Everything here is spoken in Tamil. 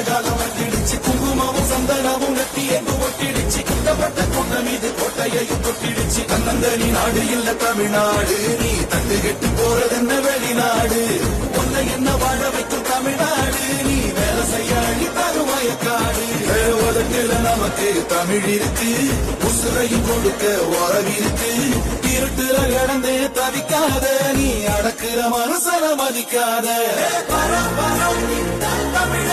காலம் வந்திடுச்சு குங்குமமும் சந்தனமும் நெத்தி எங்கு ஒட்டிடுச்சு கட்டப்பட்ட கொண்ட மீது கோட்டையையும் தொட்டிடுச்சு தன்னந்தனி நாடு இல்ல தமிழ்நாடு நீ தட்டு கெட்டு போறதென்ன வெளிநாடு ஒன்ன என்ன வாழ வைக்கும் தமிழ்நாடு நீ வேலை செய்ய அழி தருவாய காடு உலகில நமக்கு தமிழ் இருக்கு உசுரையும் கொடுக்க உறவிருக்கு இருட்டுல கடந்து தவிக்காத நீ அடக்குற மனசன மதிக்காத பரம் பரம் தமிழ